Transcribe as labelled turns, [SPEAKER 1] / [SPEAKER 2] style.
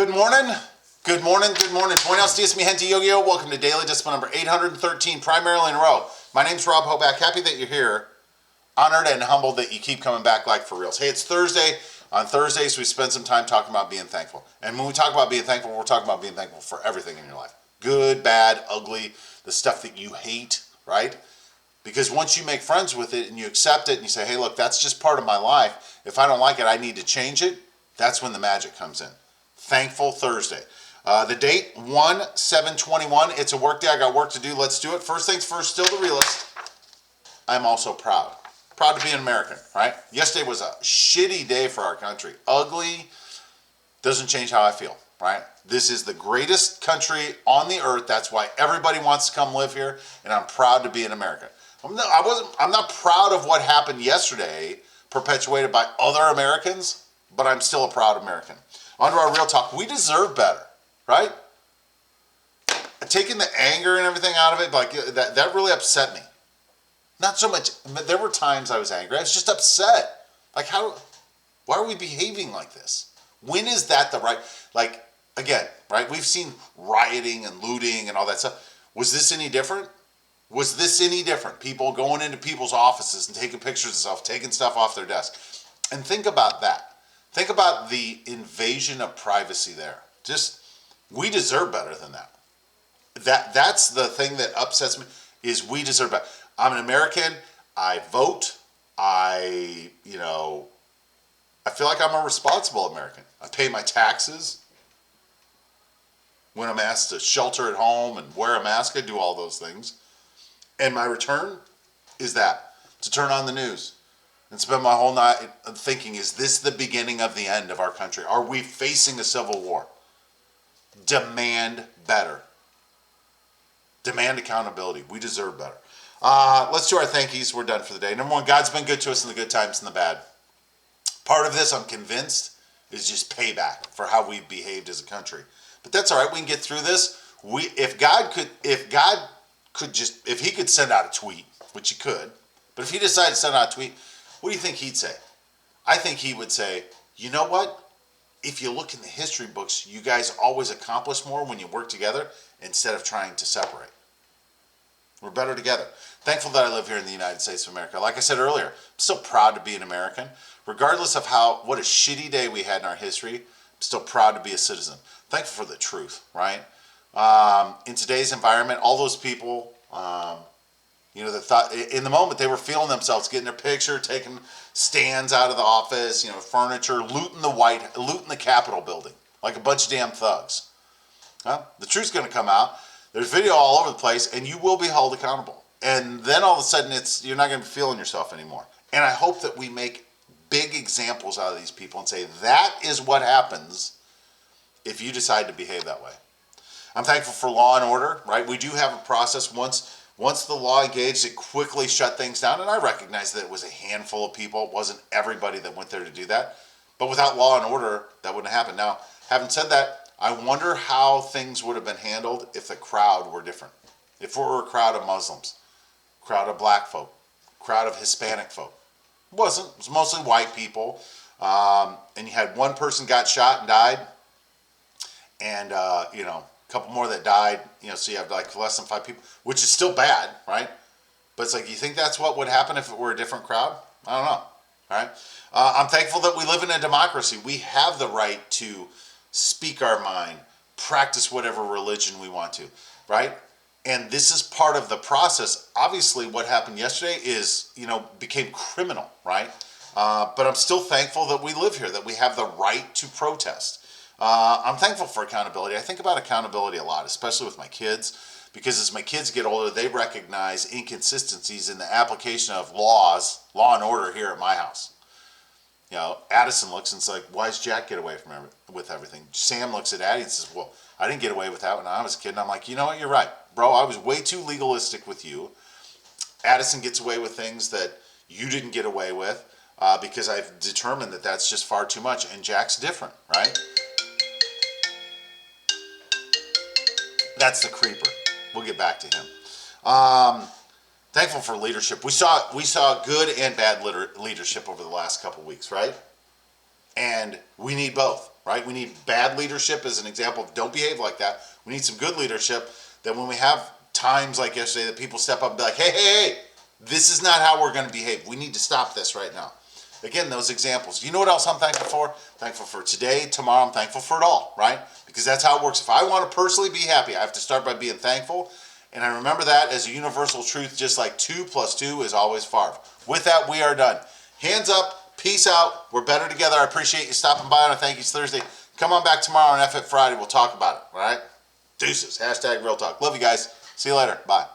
[SPEAKER 1] Good morning. Good morning. Good morning. Buenos dias, mi gente yo-yo. Welcome to Daily Discipline number 813, primarily in a row. My name's Rob Hoback. Happy that you're here. Honored and humbled that you keep coming back like for reals. Hey, it's Thursday. On Thursdays, we spend some time talking about being thankful. And when we talk about being thankful, we're talking about being thankful for everything in your life. Good, bad, ugly, the stuff that you hate, right? Because once you make friends with it and you accept it and you say, hey, look, that's just part of my life. If I don't like it, I need to change it. That's when the magic comes in. Thankful Thursday. The date, 1/7/21. It's a work day. I got work to do. Let's do it. First things first, still the realist. I'm also proud. Proud to be an American, right? Yesterday was a shitty day for our country. Ugly. Doesn't change how I feel, right? This is the greatest country on the earth. That's why everybody wants to come live here, and I'm proud to be an American. I'm not proud of what happened yesterday, perpetuated by other Americans, but I'm still a proud American. On to our real talk. We deserve better, right? Taking the anger and everything out of it, like that really upset me. Not so much. There were times I was angry. I was just upset. Like why are we behaving like this? When is that the right, like, again, right? We've seen rioting and looting and all that stuff. Was this any different? Was this any different? People going into people's offices and taking pictures of stuff, taking stuff off their desk. And think about that. Think about the invasion of privacy there. We deserve better than that. That's the thing that upsets me, is we deserve better. I'm an American. I vote. I feel like I'm a responsible American. I pay my taxes. When I'm asked to shelter at home and wear a mask, I do all those things. And my return is to turn on the news and spend my whole night thinking, is this the beginning of the end of our country? Are we facing a civil war? Demand better. Demand accountability. We deserve better. Let's do our thank yous. We're done for the day. Number one, God's been good to us in the good times and the bad. Part of this, I'm convinced, is just payback for how we've behaved as a country. But that's all right. We can get through this. If he could send out a tweet, which he could, but if he decided to send out a tweet, what do you think he'd say? I think he would say, you know what? If you look in the history books, you guys always accomplish more when you work together instead of trying to separate. We're better together. Thankful that I live here in the United States of America. Like I said earlier, I'm still proud to be an American. Regardless of what a shitty day we had in our history, I'm still proud to be a citizen. Thankful for the truth, right? In today's environment, all those people, that thought in the moment they were feeling themselves, getting their picture, taking stands out of the office, furniture, looting the Capitol building like a bunch of damn thugs. The truth's going to come out. There's video all over the place, and you will be held accountable. And then all of a sudden, you're not going to be feeling yourself anymore. And I hope that we make big examples out of these people and say that is what happens if you decide to behave that way. I'm thankful for law and order, right? We do have a process. Once the law engaged, it quickly shut things down. And I recognize that it was a handful of people. It wasn't everybody that went there to do that. But without law and order, that wouldn't happen. Now, having said that, I wonder how things would have been handled if the crowd were different. If it were a crowd of Muslims, crowd of black folk, crowd of Hispanic folk. It wasn't. It was mostly white people. And you had one person got shot and died. And, a couple more that died. So you have like less than 5 people, which is still bad, right? But it's like, you think that's what would happen if it were a different crowd? I don't know. All right. I'm thankful that we live in a democracy. We have the right to speak our mind, practice whatever religion we want to, right? And this is part of the process. Obviously, what happened yesterday became criminal, right? But I'm still thankful that we live here, that we have the right to protest. I'm thankful for accountability. I think about accountability a lot, especially with my kids, because as my kids get older, they recognize inconsistencies in the application of law and order here at my house. Addison looks and it's like, why does Jack get away with everything? Sam looks at Addie and says, well, I didn't get away with that when I was a kid. And I'm like, you know what? You're right, bro. I was way too legalistic with you. Addison gets away with things that you didn't get away with because I've determined that that's just far too much. And Jack's different, right? That's the creeper. We'll get back to him. Thankful for leadership. We saw good and bad leadership over the last couple weeks, right? And we need both, right? right? We need bad leadership as an example of don't behave like that. We need some good leadership that when we have times like yesterday that people step up and be like, hey, this is not how we're going to behave. We need to stop this right now. Again, those examples. You know what else I'm thankful for? Thankful for today, tomorrow. I'm thankful for it all, right? Because that's how it works. If I want to personally be happy, I have to start by being thankful. And I remember that as a universal truth, just like 2 + 2 is always 5. With that, we are done. Hands up. Peace out. We're better together. I appreciate you stopping by on a Thank Yous Thursday. Come on back tomorrow on F It Friday. We'll talk about it, all right? Deuces. #Real Talk. Love you guys. See you later. Bye.